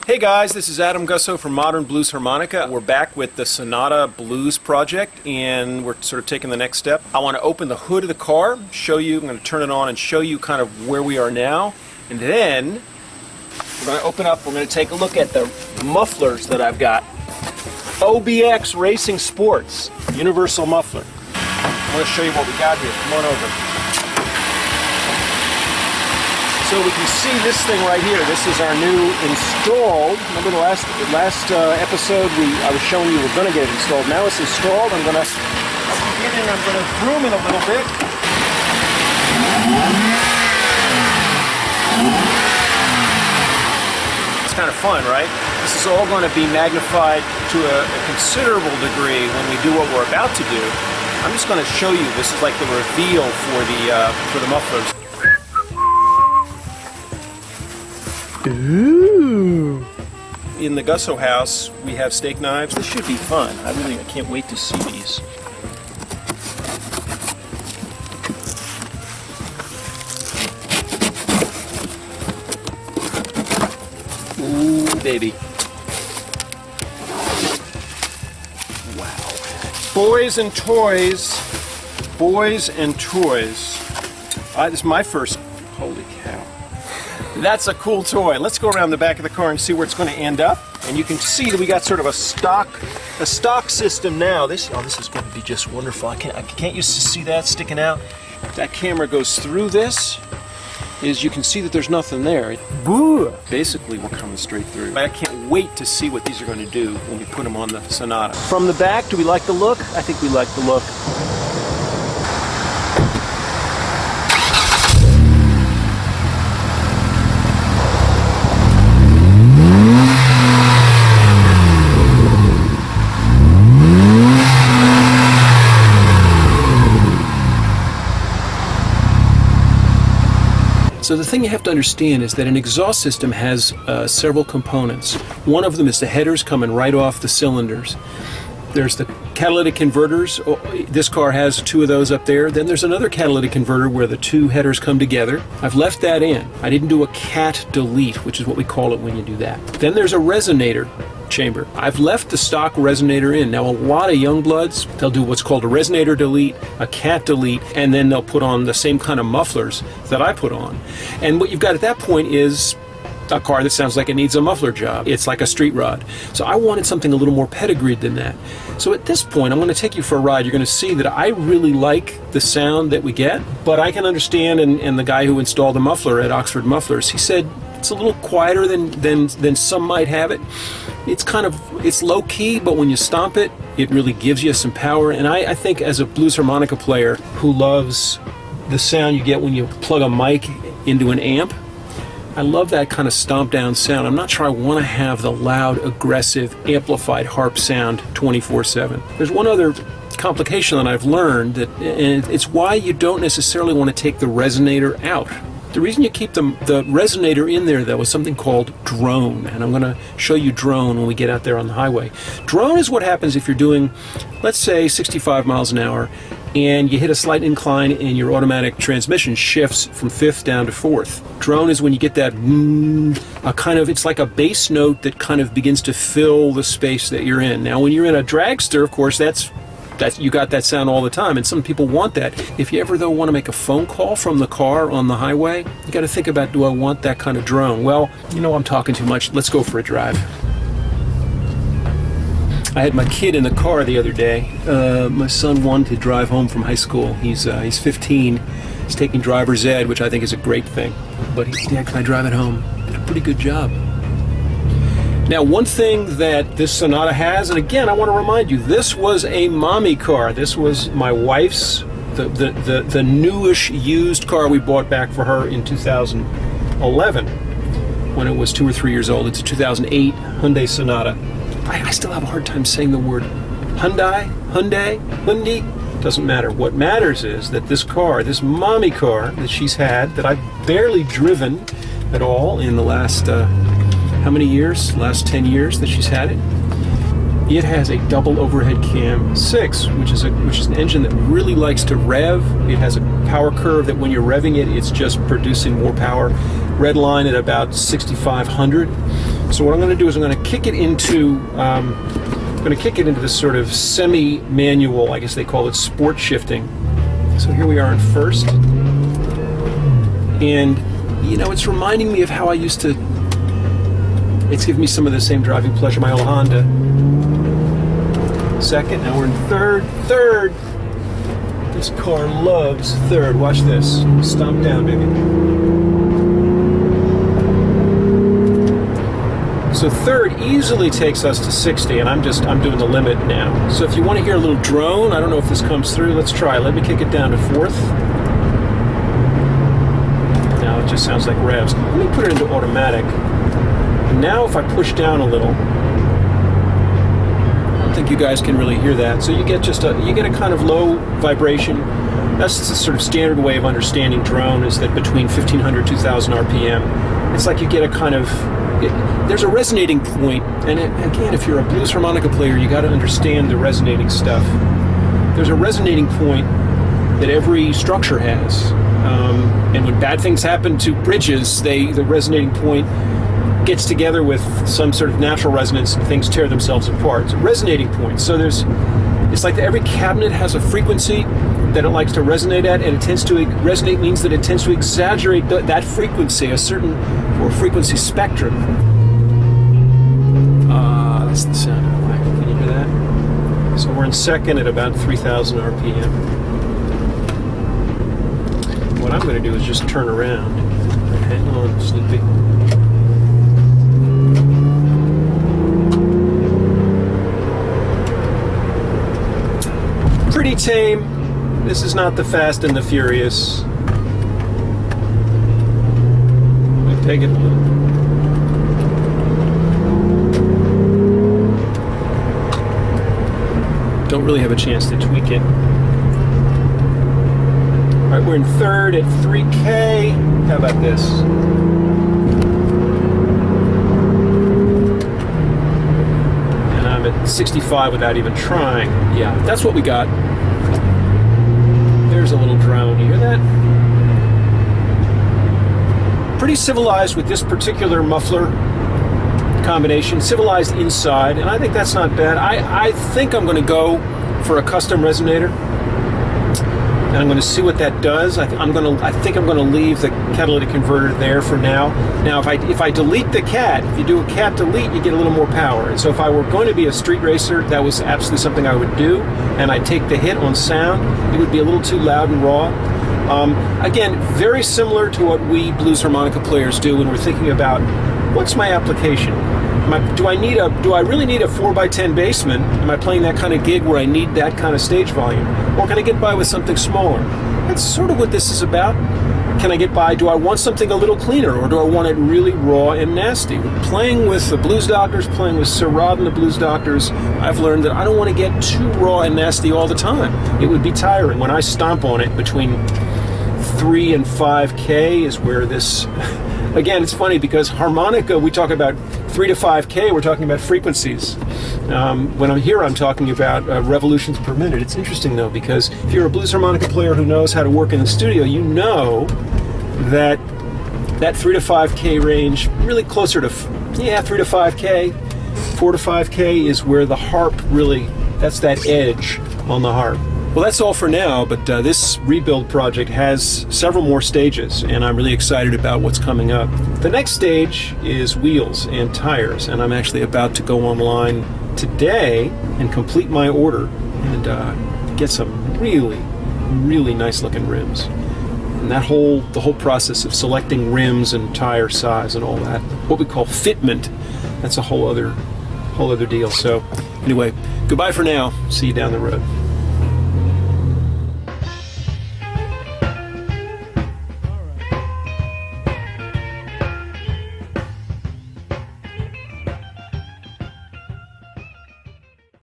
Hey guys, this is Adam Gussow from Modern Blues Harmonica. We're back with the Sonata Blues Project, and we're sort of taking the next step. I want to open the hood of the car, show you, I'm going to turn it on and show you kind of where we are now, and then we're going to open up, we're going to take a look at the mufflers that I've got. OBX Racing Sports, universal muffler. I want to show you what we got here. Come on over. So we can see this thing right here. This is our new installed. Remember the last episode I was showing you we're going to get it installed. Now it's installed. I'm going to get in. I'm going to groom it a little bit. It's kind of fun, right? This is all going to be magnified to a considerable degree when we do what we're about to do. I'm just going to show you. This is like the reveal for the mufflers. Ooh. In the Gussow house, we have steak knives. This should be fun. I can't wait to see these. Ooh, baby. Wow. Boys and toys. Boys and toys. This is my first. Holy cow. That's a cool toy. Let's go around the back of the car and see where it's going to end up. And you can see that we got sort of a stock system now. This is going to be just wonderful. I can't used to see that sticking out. That camera goes through this. You can see that there's nothing there. Boo! Basically, we're coming straight through. I can't wait to see what these are going to do when we put them on the Sonata. From the back, do we like the look? I think we like the look. So the thing you have to understand is that an exhaust system has several components. One of them is the headers coming right off the cylinders. There's the catalytic converters. This car has two of those up there. Then there's another catalytic converter where the two headers come together. I've left that in. I didn't do a cat delete, which is what we call it when you do that. Then there's a resonator chamber. I've left the stock resonator in. Now a lot of young bloods, they'll do what's called a resonator delete, a cat delete, and then they'll put on the same kind of mufflers that I put on. And what you've got at that point is a car that sounds like it needs a muffler job. It's like a street rod. So I wanted something a little more pedigreed than that. So at this point, I'm going to take you for a ride. You're going to see that I really like the sound that we get, but I can understand, and the guy who installed the muffler at Oxford Mufflers, he said it's a little quieter than some might have it. It's low key, but when you stomp it, it really gives you some power. And I think as a blues harmonica player who loves the sound you get when you plug a mic into an amp, I love that kind of stomp down sound. I'm not sure I want to have the loud, aggressive, amplified harp sound 24/7. There's one other complication that I've learned, and it's why you don't necessarily want to take the resonator out. The reason you keep the resonator in there, though, is something called drone, and I'm going to show you drone when we get out there on the highway. Drone is what happens if you're doing, let's say, 65 miles an hour, and you hit a slight incline and your automatic transmission shifts from fifth down to fourth. Drone is when you get that it's like a bass note that kind of begins to fill the space that you're in. Now, when you're in a dragster, of course, you got that sound all the time, and some people want that. If you ever, though, want to make a phone call from the car on the highway, you got to think about, do I want that kind of drone? Well, you know I'm talking too much. Let's go for a drive. I had my kid in the car the other day. My son wanted to drive home from high school. He's 15. He's taking driver's ed, which I think is a great thing. But he said, "Dad, can I drive it home?" Did a pretty good job. Now, one thing that this Sonata has, and again, I want to remind you, this was a mommy car. This was my wife's, the newish used car we bought back for her in 2011 when it was 2 or 3 years old. It's a 2008 Hyundai Sonata. I still have a hard time saying the word Hyundai. Doesn't matter. What matters is that this car, this mommy car that she's had, that I've barely driven at all in the last, how many years? Last 10 years that she's had it. It has a double overhead cam 6, which is an engine that really likes to rev. It has a power curve that when you're revving it, it's just producing more power. Red line at about 6,500. So what I'm going to do is I'm going to kick it into this sort of semi-manual, I guess they call it sport shifting. So here we are in first. And, you know, it's reminding me of how I used to, it's giving me some of the same driving pleasure, my old Honda. Second, now we're in third. Third. This car loves third. Watch this. Stomp down, baby. So third easily takes us to 60, and I'm doing the limit now. So if you want to hear a little drone, I don't know if this comes through. Let's try. Let me kick it down to fourth. Now it just sounds like revs. Let me put it into automatic. And now if I push down a little, I don't think you guys can really hear that. So you get a kind of low vibration. That's the sort of standard way of understanding drone, is that between 1500 2000 RPM, it's like you get a kind of, there's a resonating point, and again, if you're a blues harmonica player, you got to understand the resonating stuff. There's a resonating point that every structure has, and when bad things happen to bridges, the resonating point gets together with some sort of natural resonance, and things tear themselves apart. It's a resonating point. So it's like every cabinet has a frequency that it likes to resonate at, and it tends to resonate means that it tends to exaggerate that frequency, a certain frequency spectrum. That's the sound of the mic. Can you hear that? So we're in second at about 3000 RPM. What I'm going to do is just turn around. Hang on, Sleepy. Pretty tame. This is not the Fast and the Furious. Let me take it a little. Don't really have a chance to tweak it. All right, we're in third at 3K. How about this? And I'm at 65 without even trying. Yeah, that's what we got. There's a little drone. You hear that? Pretty civilized with this particular muffler combination. Civilized inside, and I think that's not bad. I think I'm going to go for a custom resonator, and I'm going to see what that does. I think I'm going to leave the catalytic converter there for now. Now, if I delete the cat, if you do a cat delete, you get a little more power. And so if I were going to be a street racer, that was absolutely something I would do, and I'd take the hit on sound. It would be a little too loud and raw. Again, very similar to what we blues harmonica players do when we're thinking about what's my application. Do I really need a 4x10 basement? Am I playing that kind of gig where I need that kind of stage volume? Or can I get by with something smaller? That's sort of what this is about. Can I get by? Do I want something a little cleaner, or do I want it really raw and nasty? Playing with the Blues Doctors, playing with Sir Rod and the Blues Doctors, I've learned that I don't want to get too raw and nasty all the time. It would be tiring. When I stomp on it, between 3 and 5K is where this... Again, it's funny because harmonica, we talk about 3 to 5K, we're talking about frequencies. When I'm here, I'm talking about revolutions per minute. It's interesting, though, because if you're a blues harmonica player who knows how to work in the studio, you know that 3 to 5K range, really closer to, 3 to 5K, 4 to 5K is where the harp really, that's that edge on the harp. Well, that's all for now, but this rebuild project has several more stages, and I'm really excited about what's coming up. The next stage is wheels and tires, and I'm actually about to go online today and complete my order and get some really, really nice looking rims. And the whole process of selecting rims and tire size and all that, what we call fitment, that's a whole other deal. So anyway, goodbye for now. See you down the road.